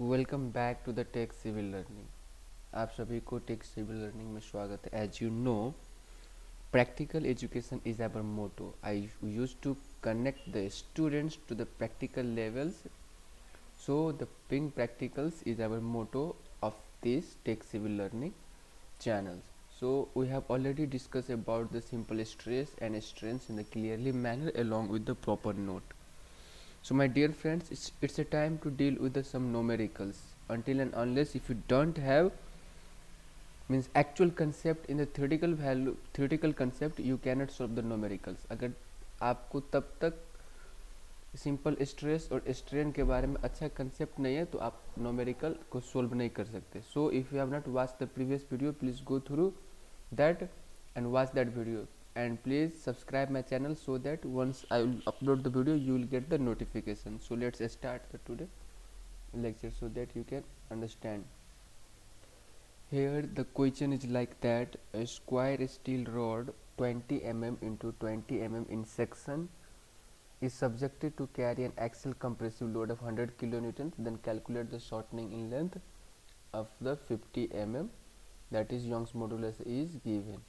Welcome back to the tech civil learning. आप सभी को टेक सिविल लर्निंग में स्वागत है। As you know, practical education is our motto. I used to connect the students to the practical levels, so the being practicals is our motto of this tech civil learning channels. So we have already discussed about the simple stress and strains in a clearly manner along with the proper note. So my dear friends, it's a time to deal with some numericals. Until and unless if you don't have means actual concept in the theoretical concept, you cannot solve the numericals. अगर आपको तब तक simple stress और strain के बारे में अच्छा concept नहीं है तो आप न्यूमेरिकल को सोल्व नहीं कर सकते. So if you have not watch the previous video, please go through that and watch that video, and please subscribe my channel so that once I will upload the video you will get the notification. So let's start the today lecture so that you can understand. Here the question is like that: a square steel rod 20 mm into 20 mm in section is subjected to carry an axial compressive load of 100 kilonewtons. Then calculate the shortening in length of the 50 mm, that is Young's modulus is given.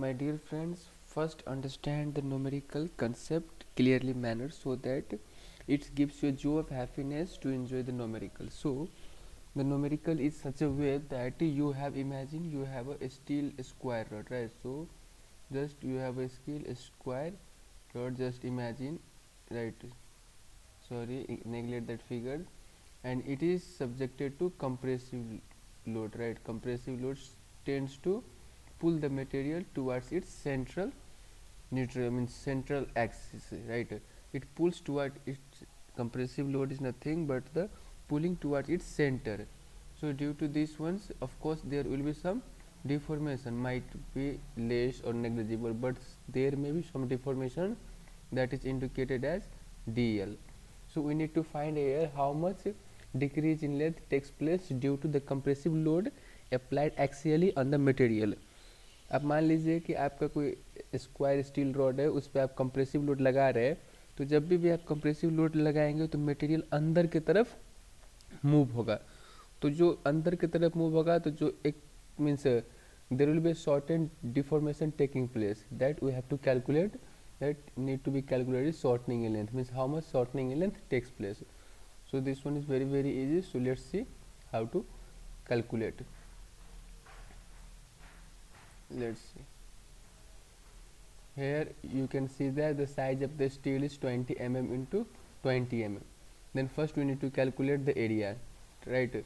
My dear friends, first understand the numerical concept clearly manner so that it gives you a joy of happiness to enjoy the numerical. So the numerical is such a way that you have imagined you have a steel square rod, right? So just you have a steel square rod, just imagine, right? Sorry, neglect that figure, and it is subjected to compressive load, right? Compressive load tends to pull the material towards its central neutral means central axis, right? It pulls toward its compressive load is nothing but the pulling towards its center. So due to these ones, of course there will be some deformation, might be less or negligible, but there may be some deformation that is indicated as DL. So we need to find here how much decrease in length takes place due to the compressive load applied axially on the material. अब मान लीजिए कि आपका कोई square steel rod है, उस पर आप कंप्रेसिव लोड लगा रहे हैं, तो जब भी आप कंप्रेसिव लोड लगाएंगे तो मटेरियल अंदर की तरफ मूव होगा. तो जो अंदर की तरफ मूव होगा तो जो एक means there will be short and deformation taking place that we have to calculate, that need to be calculated shortening in length means how much shortening in length takes place. So this one is very very easy. So let's see how to calculate. Let's see. Here you can see that the size of the steel is 20 mm into 20 mm. Then first we need to calculate the area, right?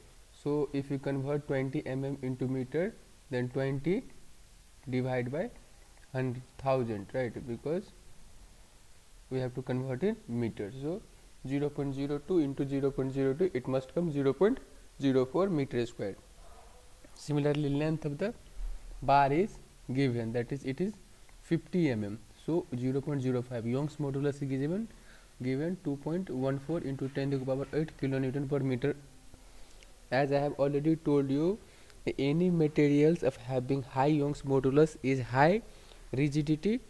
So if you convert 20 mm into meter, then 20 divided by 100,000, right? Because we have to convert in meters. So 0.02 into 0.02, it must come 0.04 meter square. Similarly, length of the bar is given, that is it is 50 mm. So 0.05 Young's modulus is given 2.14 into 10 to the power 8 kilonewton per meter. As I have already told you, any materials of having high Young's modulus is high rigidity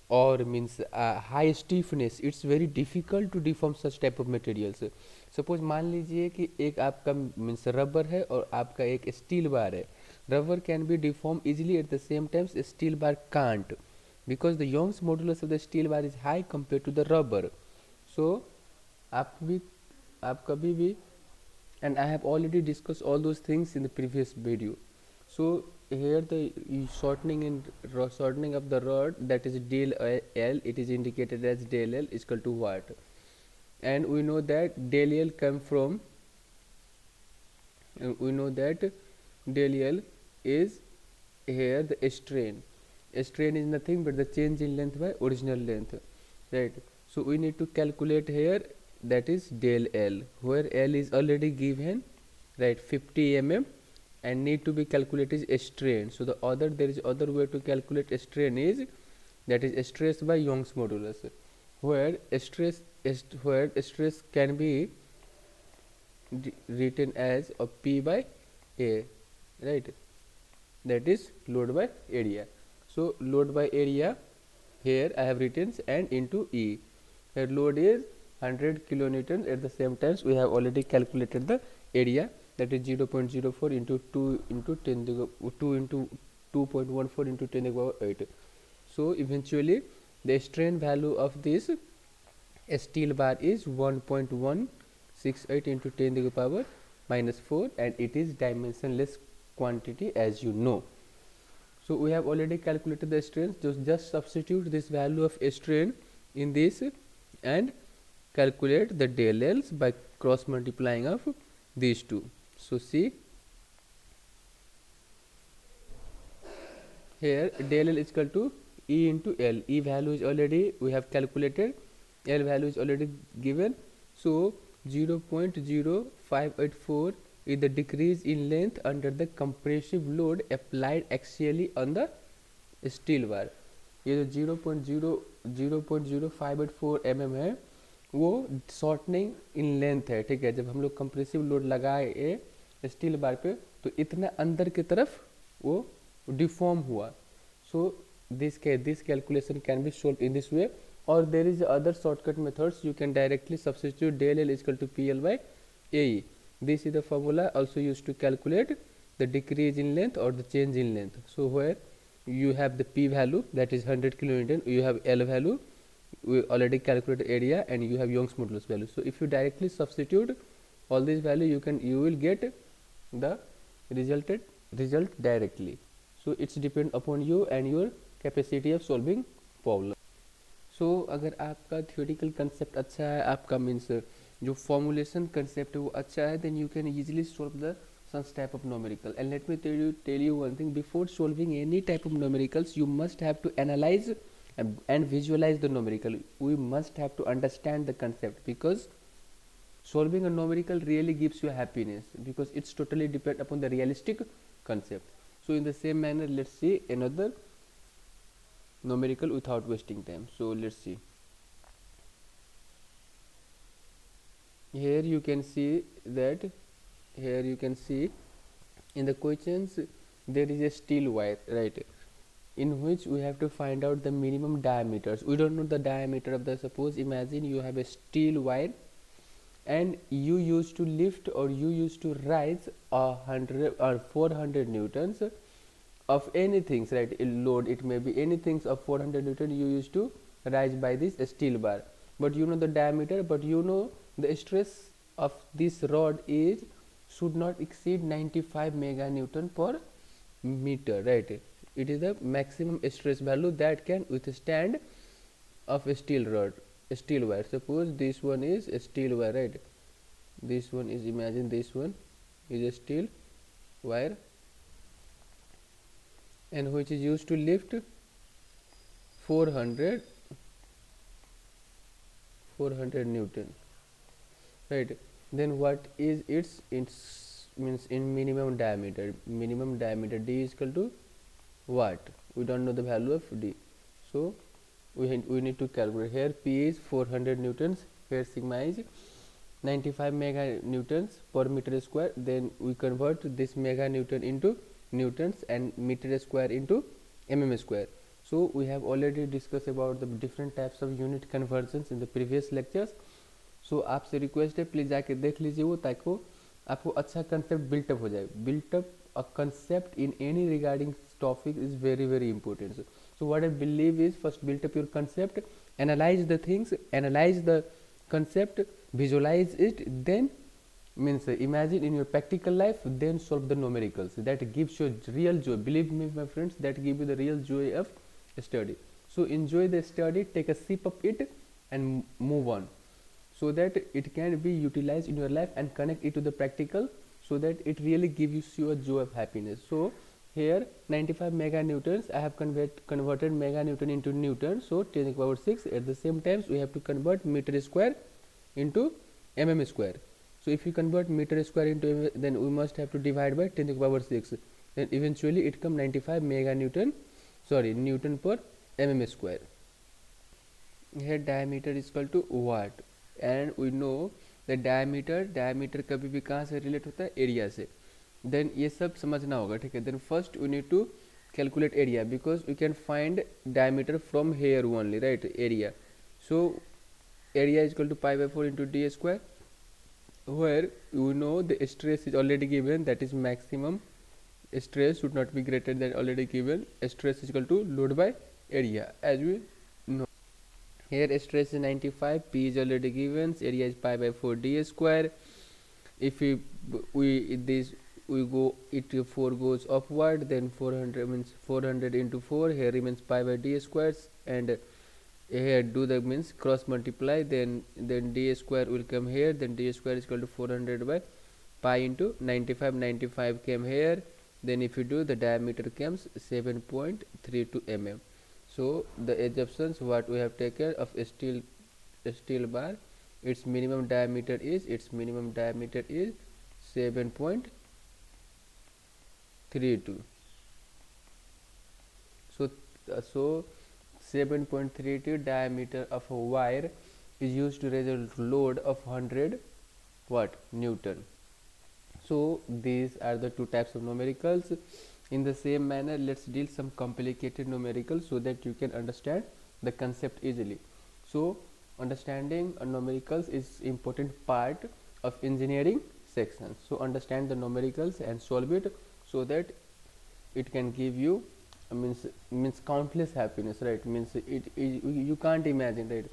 or means high stiffness. It's very difficult to deform such type of materials. Suppose मान लीजिए कि एक आपका means rubber है और आपका एक steel bar है. Rubber can be deformed easily, at the same time steel bar can't, because the Young's modulus of the steel bar is high compared to the rubber. So आप कभी भी, and I have already discussed all those things in the previous video. So here the shortening of the rod, that is del L, it is indicated as del L is equal to what? And we know that del L come from, del L is here the strain. Strain is nothing but the change in length by original length, right? So we need to calculate here, that is del L, where L is already given, right, 50 mm, and need to be calculated is strain. So there is other way to calculate strain is, that is stress by Young's modulus, where stress can be written as a P by A, right? That is load by area. So load by area here I have written and into E. Here load is 100 kilonewtons. At the same time we have already calculated the area, that is 0.04 into 2 into 10 to the 2 into 2.14 into 10 to the power 8. So eventually the strain value of this steel bar is 1.168 into 10 to the power minus 4, and it is dimensionless quantity, as you know. So we have already calculated the strain. Just substitute this value of strain in this and calculate the del L's by cross multiplying of these two. So see, here del L is equal to E into L. E value is already we have calculated, L value is already given. So 0.0584 is the decrease in length under the compressive load applied axially on the steel bar. ये जो 0.0584 mm है वो shortening in length है, ठीक है। जब हम लोग कंप्रेसिव लोड लगाए स्टील बार पे तो इतना अंदर की तरफ वो डिफॉर्म हुआ. सो this calculation can be solved in this way, or there is other shortcut methods. You can directly substitute del L is equal to PL by AE. This is the formula also used to calculate the decrease in length or the change in length. So where you have the P value, that is 100 kilonewton, you have L value, we already calculated area, and you have Young's modulus value. So if you directly substitute all these value, you will get the result directly. So it's depend upon you and your capacity of solving problem. So अगर आपका theoretical concept अच्छा है, आपका means जो formulation concept है वो अच्छा है, then you can easily solve the such type of numerical. And let me tell you one thing, before solving any type of numericals you must have to analyse and visualize the numerical. We must have to understand the concept, because solving a numerical really gives you happiness, because it's totally depend upon the realistic concept. So in the same manner, let's see another numerical without wasting time. So let's see. Here you can see that in the questions there is a steel wire, right, in which we have to find out the minimum diameters. We don't know the diameter of the, suppose imagine you have a steel wire and you used to lift or you used to rise 100 or 400 newtons of anything, right, load, it may be anything of 400 newton you used to rise by this steel bar, but you know the diameter, but you know the stress of this rod is should not exceed 95 mega newton per meter, right. It is the maximum stress value that can withstand of a steel rod, a steel wire. Suppose this one is a steel wire, right, this one is, imagine this one is a steel wire and which is used to lift 400 newton, right. Then what is its means in minimum diameter D is equal to what? We don't know the value of D, so we need to calculate. Here P is 400 newtons, here sigma is 95 mega newtons per meter square. Then we convert this mega newton into newtons and meter square into mm square. So we have already discussed about the different types of unit conversions in the previous lectures. So आपसे request है please जाके देख लीजिए वो, ताकि आपको अच्छा concept built up हो जाए. Built up a concept in any regarding topic is very very important. So what I believe is, first build up your concept, analyze the things, analyze the concept, visualize it, then means imagine in your practical life, then solve the numericals. That gives you real joy. Believe me my friends, that give you the real joy of study. So enjoy the study, take a sip of it and move on, so that it can be utilized in your life and connect it to the practical, so that it really gives you a joy of happiness. So here 95 mega newtons, I have converted mega newton into newton, so 10 to the power 6. At the same time we have to convert meter square into mm square. So if you convert meter square into mm, then we must have to divide by 10 to the power 6. Then eventually it comes 95 mega newton, sorry, newton per mm square. Here diameter is equal to what, and we know the diameter कभी भी कहाँ से relate होता है, area से. Then ये सब समझना होगा, ठीक है. Then first we need to calculate area, because we can find diameter from here only, right, area. So area is equal to pi by 4 into d square, where you know the stress is already given, that is maximum stress should not be greater than already given. Stress is equal to load by area, as we know. Here stress is 95, P is already given, area is pi by 4 d square. If we go, it 4 goes upward, then 400 means 400 into 4, here remains pi by d squares, and here do the means cross multiply, then d square will come here, then d square is equal to 400 by pi into 95. 95 came here, then if you do, the diameter comes 7.32 mm. So the assumptions what we have taken of a steel bar, its minimum diameter is 7.32. So 7.32 diameter of a wire is used to raise a load of 100 what Newton. So these are the two types of numericals. In the same manner, let's deal some complicated numericals so that you can understand the concept easily. So understanding numericals is important part of engineering section. So understand the numericals and solve it so that it can give you means countless happiness, right? Means you can't imagine, right?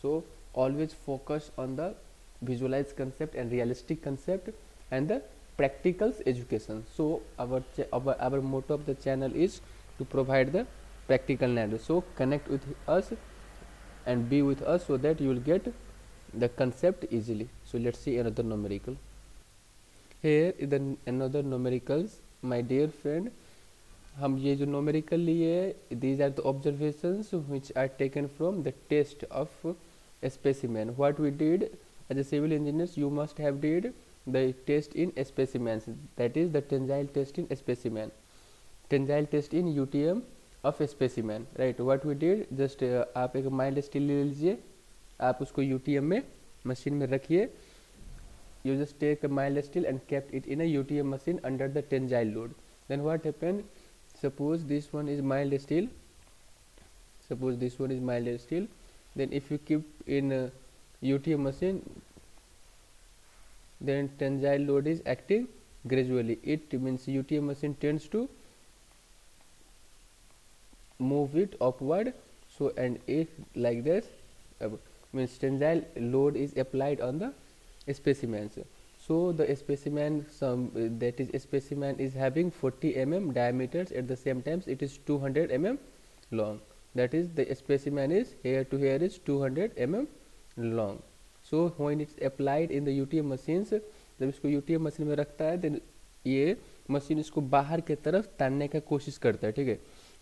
So always focus on the visualized concept and realistic concept and the practicals education. So our motto of the channel is to provide the practical knowledge. So connect with us and be with us so that you will get the concept easily. So let's see another numerical. Here is another numericals, my dear friend. हम ये जो numerical लिए, these are the observations which are taken from the test of a specimen. What we did as a civil engineers, you must have did the test in specimens, that is the tensile test in specimen, tensile test in UTM of a specimen, right? What we did, just आप एक mild steel ले लीजिए, आप उसको UTM में machine में रखिए. You just take a mild steel and kept it in a UTM machine under the tensile load. Then what happened? Suppose this one is mild steel. Then if you keep in a UTM machine, then tensile load is acting gradually. It means UTM machine tends to move it upward. So and if like this, means tensile load is applied on the specimens. So the specimen, that is specimen is having 40 mm diameters, at the same time it is 200 mm long, that is the specimen is here to here is 200 mm long. So when it's applied in the UTM machines, जब इसको UTM machine में रखता है, then ये machine इसको बाहर की तरफ तानने का कोशिश करता है, ठीक है.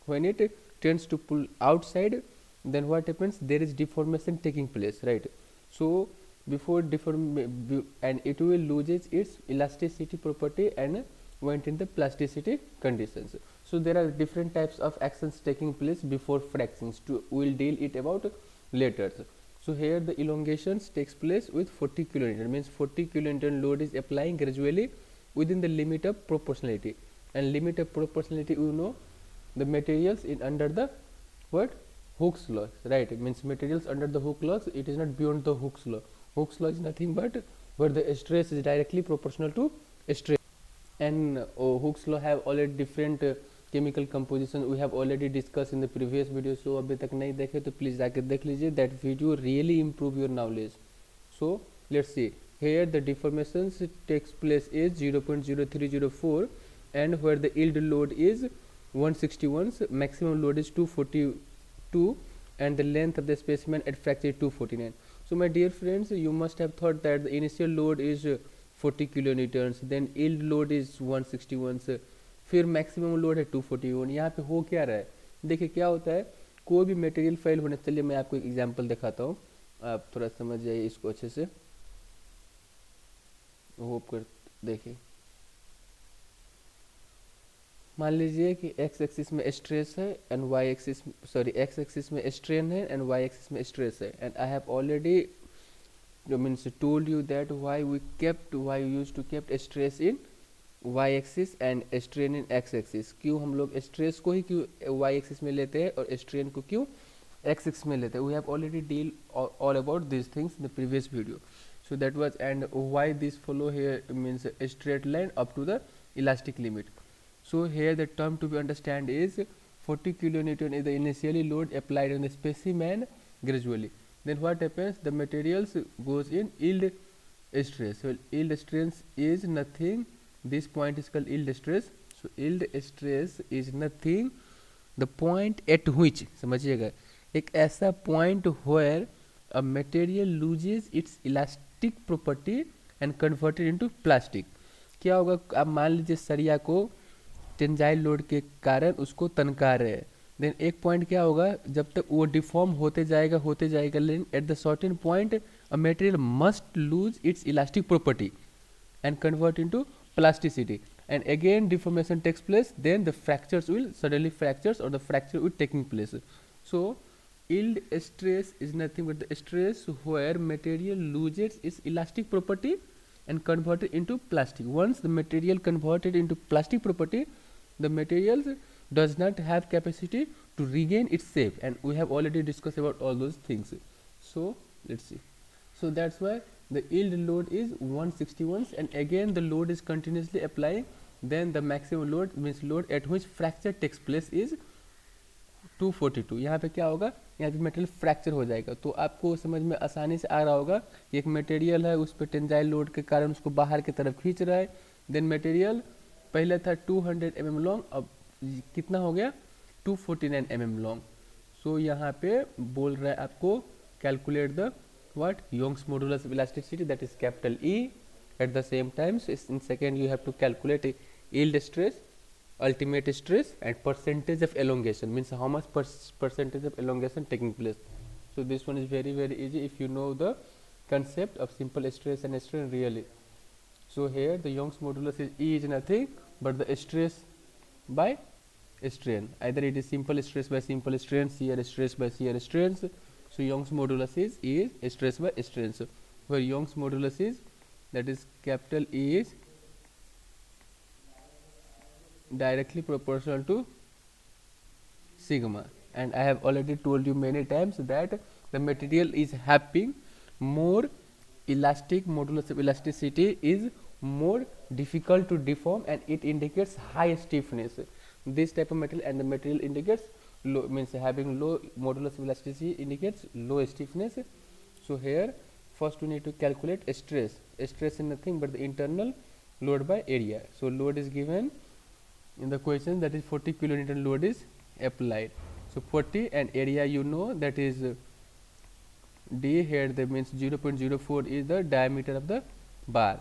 When it tends to pull outside, then what happens? There is deformation taking place, right? So before and it will loses its elasticity property and went in the plasticity conditions. So there are different types of actions taking place before fractions. We'll deal it about later. So here the elongations takes place with 40 kilonewton, means 40 kilonewton load is applying gradually within the limit of proportionality. And limit of proportionality, you know, the materials in under the what Hooke's law, right? It means materials under the Hooke's law, it is not beyond the Hooke's law. Hooke's law is nothing but where the stress is directly proportional to strain. And Hooke's law have already different chemical composition. We have already discussed in the previous video. So अभी तक नहीं देखे तो please जाके देख लीजिए. That video really improve your knowledge. So let's see. Here the deformations takes place is 0.0304, and where the yield load is 161, maximum load is 242, and the length of the specimen at fracture is 249. So my dear friends, you must have thought that the initial load is 40 kilonewtons, then yield load is 161, फिर maximum load है 241. यहाँ पे हो क्या रहा है? देखिए क्या होता है, कोई भी मटेरियल फेल होने, चलिए मैं आपको एक एग्जांपल दिखाता हूँ, आप थोड़ा समझ जाइए इसको अच्छे से, होप कर देखिए. मान लीजिए कि x एक्सिस में स्ट्रेस है and y axis x axis में स्ट्रेन है एंड y एक्सिस में स्ट्रेस है, and I have already means told you that why you used to kept stress in y axis and strain in x axis. क्यों हम लोग stress को ही क्यों y axis में लेते हैं और स्ट्रेन को क्यों x में लेते हैं. We have already deal all about these things in the previous video. So that was, and why this follow here means a straight line up to the elastic limit. So here the term to be understand is 40 kilonewton is the initially load applied on the specimen gradually. Then what happens? The materials goes in yield stress. So yield stress is nothing. This point is called yield stress. So yield stress is nothing. The point at which, समझिएगा, एक ऐसा point where a material loses its elastic property and converted into plastic. क्या होगा? आप मान लीजिए सरिया को टेंजाइल लोड के कारण उसको तनका रहे हैं. देन एक पॉइंट क्या होगा, जब तक वो डिफॉर्म होते जाएगा लेकिन at the certain point a material must lose its elastic property and convert into plasticity, and again deformation takes place, then the fractures will suddenly fractures or the fracture will taking place. So yield stress is nothing but the stress where material loses its elastic property and converted into plastic. Once the material converted into plastic property, the materials does not have capacity to regain its shape, and we have already discussed about all those things. So let's see. So that's why the yield load is 161, and again the load is continuously applying, then the maximum load means load at which fracture takes place is 242. यहाँ पे क्या होगा, यहाँ पे material fracture हो जाएगा. तो आपको समझ में आसानी से आ रहा होगा कि एक मटेरियल है, उस पर टेंजाइल लोड के कारण उसको बाहर की तरफ खींच रहा है. देन मटेरियल पहले था 200 mm लॉन्ग, अब कितना हो गया 249 mm लॉन्ग. सो यहाँ पे बोल रहा है आपको calculate the what Young's modulus of elasticity, that is capital E. At the same time, so in second you have to calculate yield stress, ultimate stress, and percentage of elongation, means how much percentage of elongation taking place. So this one is very easy if you know the concept of simple stress and strain really. So here the Young's modulus is E is nothing but the stress by strain, either it is simple stress by simple strain, shear stress by shear strains. So Young's modulus is stress by strain. So where Young's modulus is, that is capital E is directly proportional to sigma, and I have already told you many times that the material is having more elastic modulus of elasticity, is more difficult to deform, and it indicates high stiffness. This type of material, and the material indicates low, means having low modulus of elasticity indicates low stiffness. So here first we need to calculate stress. Stress is nothing but the internal load by area. So load is given in the question, that is 40 kilonewton load is applied. So 40, and area you know, that is d. Here that means 0.04 is the diameter of the bar.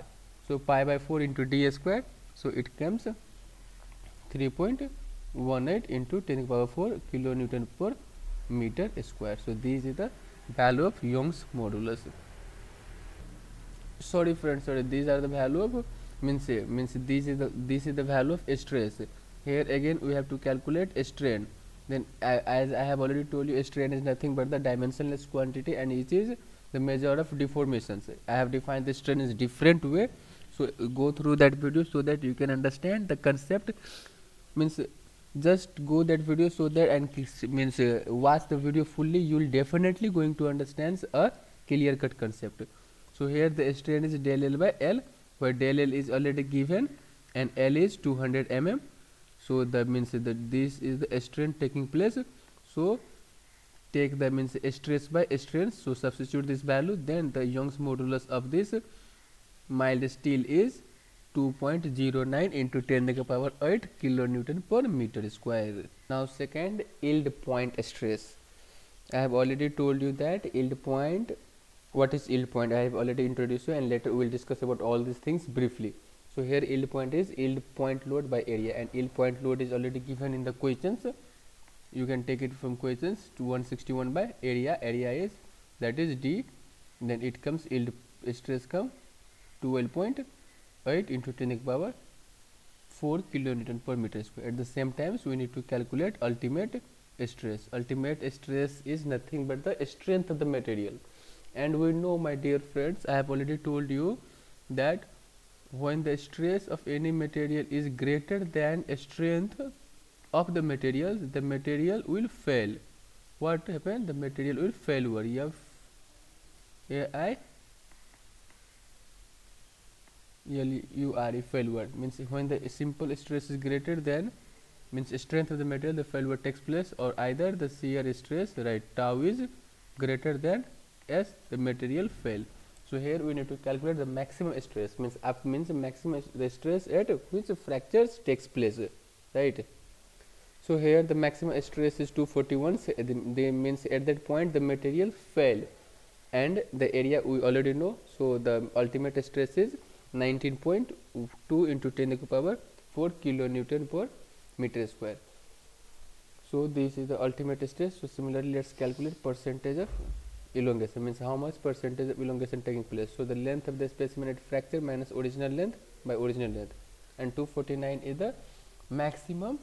So pi by 4 into d square, so it comes 3.18 into 10 to the power 4 kilonewton per meter square. So this is the value of Young's modulus. Sorry friends, sorry, these are the value of means this is the value of stress. Here again we have to calculate strain. Then as I have already told you, strain is nothing but the dimensionless quantity, and it is the measure of deformations. I have defined the strain is different way, so go through that video so that you can understand the concept. Means just go that video so that, and means watch the video fully, you will definitely going to understand a clear cut concept. So here the strain is del L by L, where del L is already given and L is 200 mm. So that means that this is the strain taking place. So take the means stress by strain, so substitute this value, then the Young's modulus of this mild steel is 2.09 into 10 to the power 8 kilonewton per meter square. Now second, yield point stress. I have already told you that yield point, what is yield point, I have already introduced you, and later we will discuss about all these things briefly. So here yield point is yield point load by area, and yield point load is already given in the questions. You can take it from questions to 161 by area. Area is, that is d, then it comes yield stress come 12.8 into 10 to the power 4 kilonewton per meter square. At the same time, so we need to calculate ultimate stress. Ultimate stress is nothing but the strength of the material, and we know, my dear friends, I have already told you that when the stress of any material is greater than strength of the material will fail. what happen? The material will failure. F-A-I-L-U-R-E, failure means when the simple stress is greater than, means strength of the material, the failure takes place, or either the shear stress, right, tau is greater than S, the material fail. So here we need to calculate the maximum stress, means up means maximum the stress at which fractures takes place, right. So here the maximum stress is 241, so they means at that point the material fell, and the area we already know, so the ultimate stress is 19.2 into 10 to the power 4 kilonewton per meter square. So this is the ultimate stress. So similarly, let's calculate percentage of elongation, means how much percentage of elongation taking place. So the length of the specimen at fracture minus original length by original length, and 249 is the maximum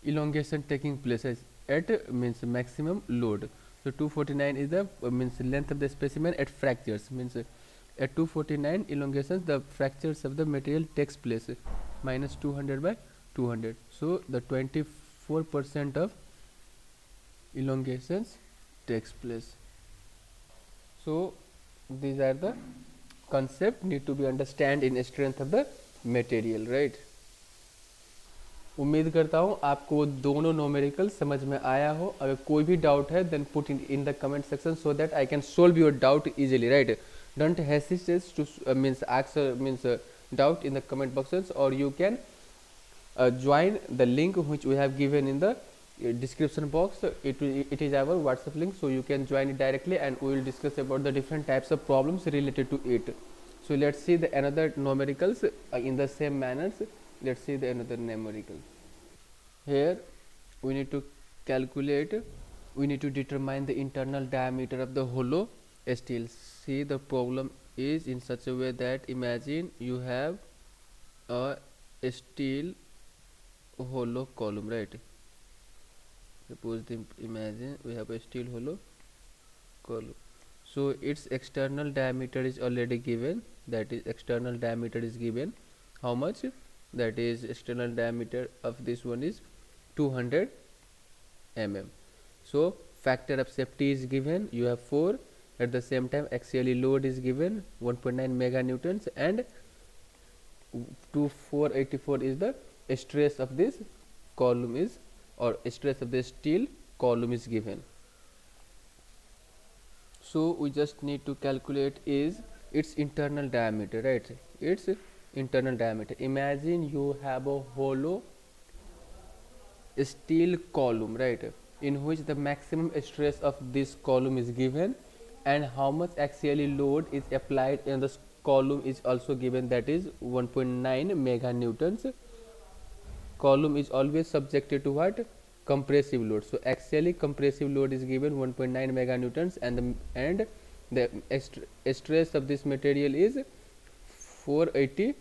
elongation taking place at means maximum load. So 249 is the means length of the specimen at fractures, means at 249 elongations the fractures of the material takes place, minus 200 by 200. So the 24% of elongations takes place. So these are the concept need to be understand in strength of the material, right. उम्मीद करता हूँ आपको दोनों numerical समझ में आया हो. अगर कोई भी डाउट है then put in the comment section so that I can solve your doubt easily, right. Don't hesitate to means ask means doubt in the comment boxes, or you can join the link which we have given in the description box. It is our WhatsApp link, so you can join it directly and we will discuss about the different types of problems related to it. So let's see the another numericals in the same manners. Let's see the another numerical. Here we need to calculate, we need to determine the internal diameter of the hollow steel. See, the problem is in such a way that imagine you have a steel hollow column, right. Suppose imagine we have a steel hollow column. So its external diameter is already given, that is external diameter is given. How much? That is external diameter of this one is 200 mm. So factor of safety is given, you have 4. At the same time axially load is given 1.9 meganewtons, and 484 is the stress of this column is, or stress of the steel column is given. So we just need to calculate is its internal diameter, right. Its internal diameter. Imagine you have a hollow steel column, right, in which the maximum stress of this column is given, and how much axially load is applied in this column is also given, that is 1.9 meganewtons. Column is always subjected to what? Compressive load. So axially compressive load is given 1.9 meganewtons, and the stress of this material is 480.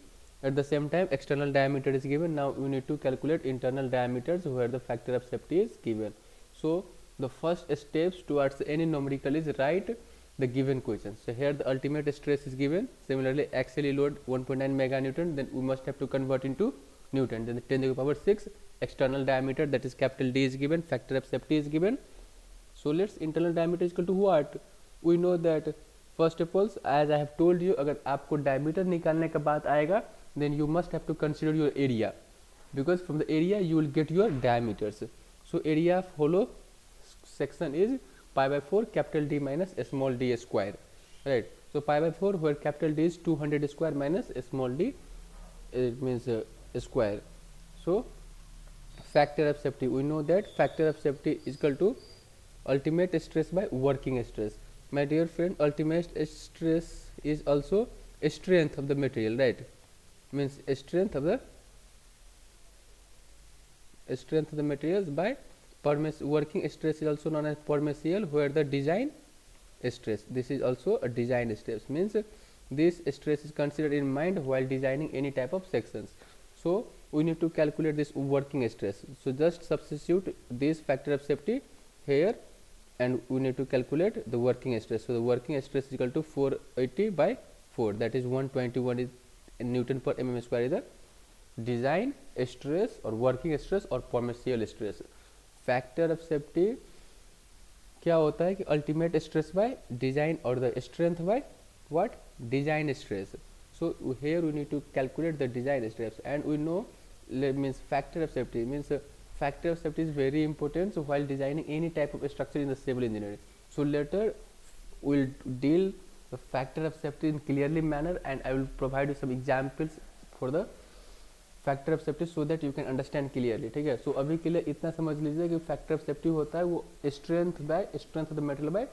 At the same time external diameter is given. Now we need to calculate internal diameters where the factor of safety is given. So the first steps towards any numerical is write the given question. So here the ultimate stress is given, similarly axially load 1.9 meganewton, then we must have to convert into Newton, then 10 to the power 6 external diameter, that is capital D is given, factor of safety is given. So let's internal diameter is equal to what? We know that first of all, as I have told you, अगर आपको diameter निकालने का बात आएगा, then you must have to consider your area, because from the area you will get your diameters. So area of hollow section is pi by 4 capital D minus small d square, right. So pi by 4 where capital D is 200 square minus small d, it means square. So factor of safety, we know that factor of safety is equal to ultimate stress by working stress. My dear friend, ultimate stress is also a strength of the material, right, means a strength of the materials by working stress is also known as permessial, where the design stress, this is also a design stress, means this stress is considered in mind while designing any type of sections. So we need to calculate this working stress. So just substitute this factor of safety here and we need to calculate the working stress. So the working stress is equal to 480 by 4, that is 121 is Newton per mm square is the design stress or working stress or permessial stress. Factor of safety क्या होता है कि ultimate stress by design और the strength by what design stress. So here we need to calculate the design stress, and we know means factor of safety means factor of safety is very important, so while designing any type of structure in the civil engineering. So later we'll deal the factor of safety in clearly manner, and I will provide you some examples for the factor of safety so that you can understand clearly. ठीक है, सो अभी के लिए इतना समझ लीजिए कि factor of safety होता है वो strength of the material by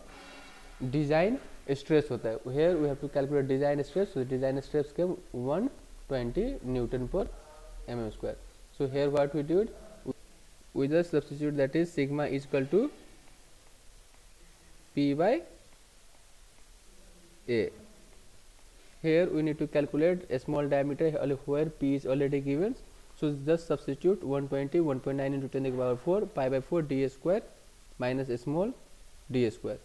design stress होता है. Here we have to calculate design stress. So design stress के 120 न्यूटन पर mm square. So here what we did, we just substitute that is sigma is equal to P by A. Here we need to calculate a small diameter where P is already given. So just substitute 120 1.9 into 10 to the power 4 pi by 4 d square minus a small d square.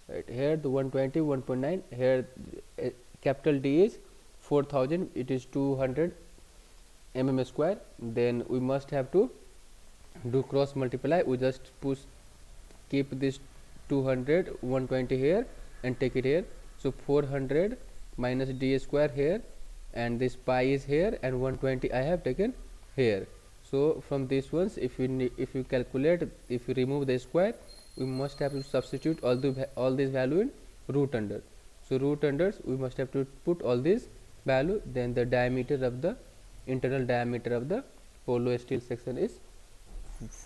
Right here the 120 1.9, here capital D is 4000, it is 200 mm square. Then we must have to do cross multiply. We just keep this 200 120 here and take it here. So 400 minus d square here, and this pi is here, and 120 I have taken here. So from these ones, if you calculate, if you remove the square, we must have to substitute all these value in root under. So root unders we must have to put all these value. Then the diameter of the internal diameter of the hollow steel section is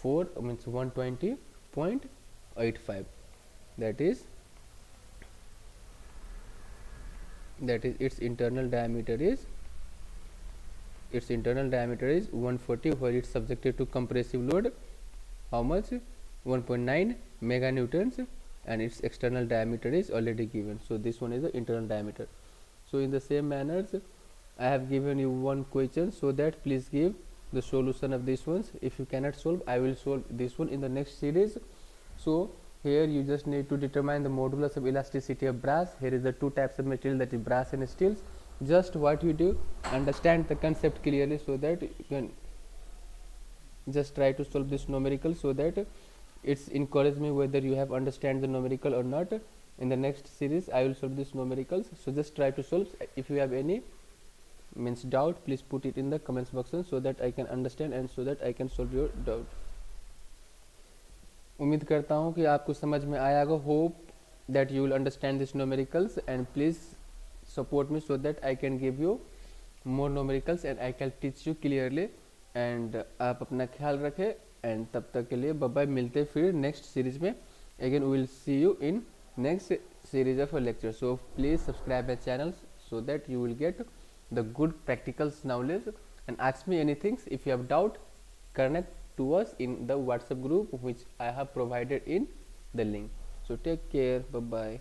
120.85. that is its internal diameter is 140, where it's subjected to compressive load how much 1.9 mega newtons, and its external diameter is already given. So this one is the internal diameter. So in the same manners I have given you one question, so that please give the solution of these ones. If you cannot solve, I will solve this one in the next series. So here you just need to determine the modulus of elasticity of brass. Here is the two types of material, that is brass and steels. Just what you do, understand the concept clearly, so that you can just try to solve this numerical, so that it's encourage me whether you have understand the numerical or not. In the next series I will solve this numericals, so just try to solve. If you have any doubt, please put it in the comments box, so that I can understand and so that I can solve your doubt. उम्मीद करता हूँ कि आपको समझ में आया होगा. Hope that you will understand this numericals, and please support me so that I can give you more numericals and I can teach you clearly. And आप अपना ख्याल रखें, एंड तब तक के लिए बाय बाय. मिलते फिर नेक्स्ट सीरीज में. Again we will see you in next series of a lecture. So please subscribe my channel so that you will get the good practicals knowledge, and ask me anything. If you have doubt, connect to us in the WhatsApp group which I have provided in the link. So take care, bye bye.